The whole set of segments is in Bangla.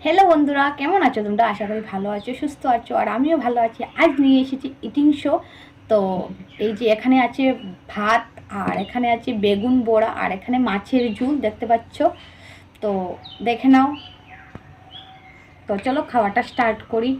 হ্যালো বন্ধুরা, কেমন আছো তোমরা? আশা করি ভালো আছো, সুস্থ আছো, আর আমিও ভালো আছি। আজ নিয়ে এসেছি ইটিং শো। তো এই যে এখানে আছে ভাত, আর এখানে আছে বেগুন বড়া, আর এখানে মাছের ঝোল দেখতে পাচ্ছ। তো দেখে নাও। তো চলো খাওয়াটা স্টার্ট করি।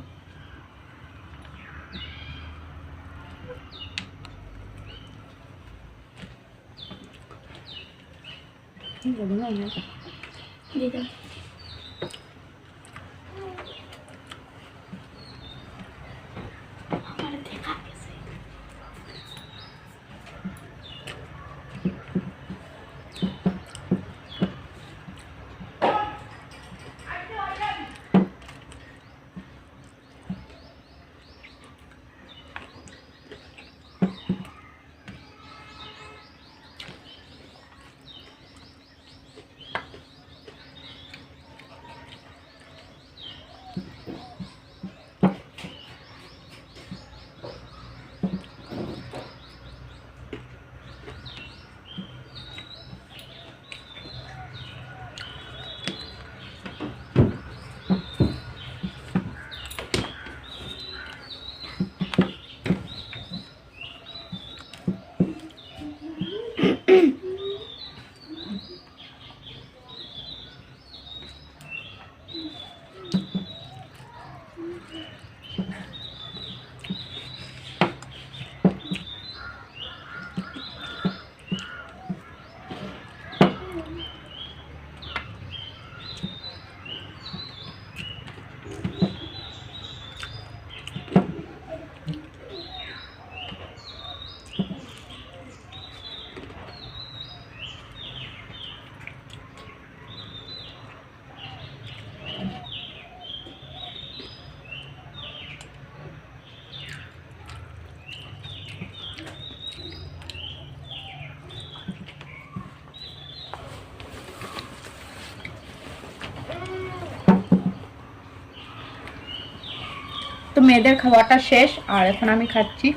তো মেয়েদের খাওয়াটা শেষ, আর এখন আমি খাচ্ছি।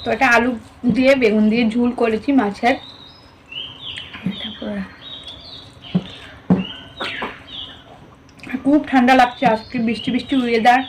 তো এটা আলু দিয়ে বেগুন দিয়ে ঝোল করেছি মাছের। খুব ঠান্ডা লাগছে আজকে, বৃষ্টি বৃষ্টি ওয়েদার।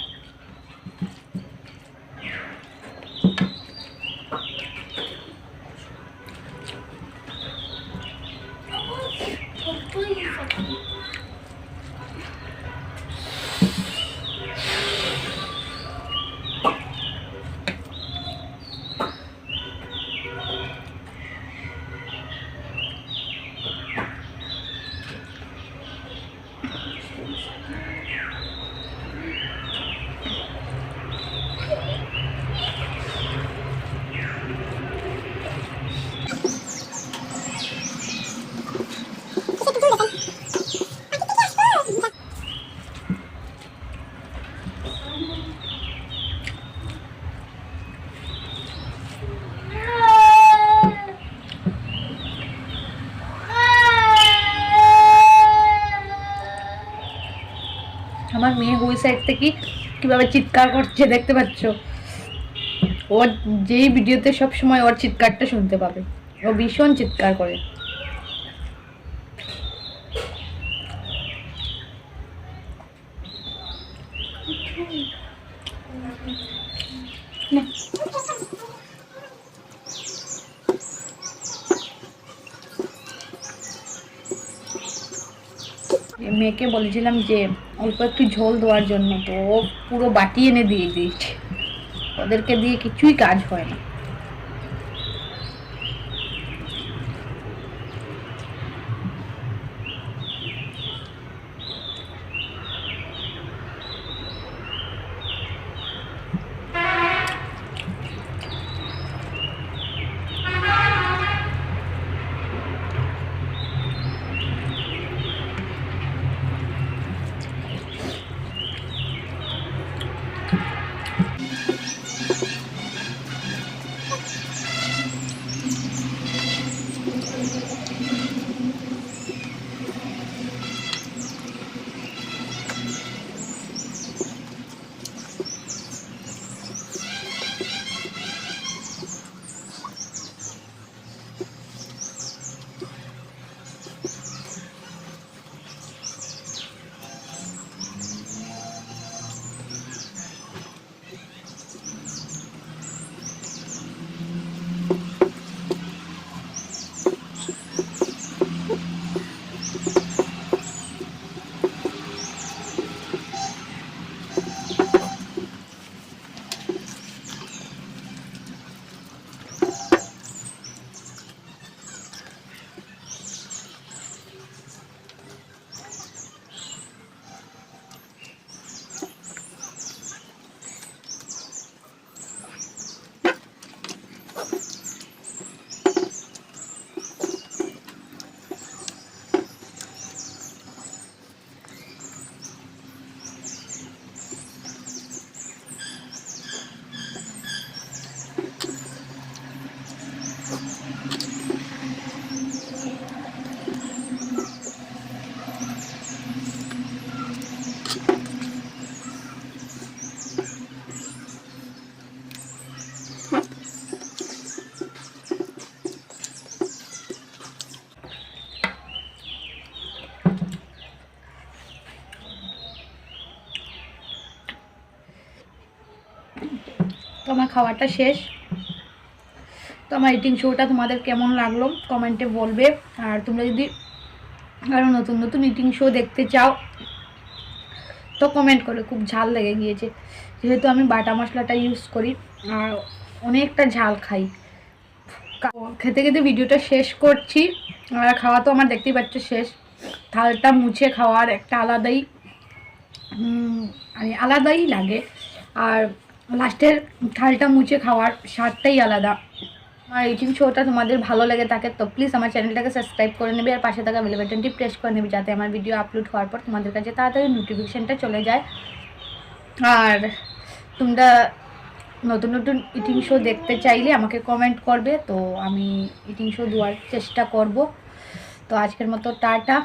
আমার মেয়ে ওই সাইড থেকে কিভাবে চিৎকার করছে দেখতে পাচ্ছ। ওর যেই ভিডিওতে সব সময় ওর চিৎকারটা শুনতে পাবে, ও ভীষণ চিৎকার করে। মেয়েকে বলেছিলাম যে অল্প একটু ঝোল দেওয়ার জন্য, তো ও পুরো বাটি এনে দিয়ে দিয়েছে। ওদেরকে দিয়ে কিছুই কাজ হয় না। তো আমার খাওয়াটা শেষ। তো আমার ইটিং শোটা তোমাদের কেমন লাগলো কমেন্টে বলবে। আর তোমরা যদি আরও নতুন নতুন ইটিং শো দেখতে চাও তো কমেন্ট করে। খুব ঝাল লেগে গিয়েছে, যেহেতু আমি বাটা মশলাটা ইউজ করি আর অনেকটা ঝাল খাই। খেতে খেতে ভিডিওটা শেষ করছি। আর খাওয়া তো আমার দেখতেই পাচ্ছ শেষ। থালটা মুছে খাওয়ার একটা আলাদাই লাগে। আর লাস্টের থালটা মুছে খাওয়ার স্বাদটাই আলাদা। আমার ইটিং শোটা তোমাদের ভালো লেগে থাকে তো প্লিজ আমার চ্যানেলটাকে সাবস্ক্রাইব করে নেবে আর পাশে থাকা বেল বাটনটি প্রেস করে নেবে, যাতে আমার ভিডিও আপলোড হওয়ার পর তোমাদের কাছে তাড়াতাড়ি নোটিফিকেশানটা চলে যায়। আর তোমরা নতুন নতুন ইটিং শো দেখতে চাইলে আমাকে কমেন্ট করবে, তো আমি ইটিং শো দেওয়ার চেষ্টা করব। তো আজকের মতো টাটা।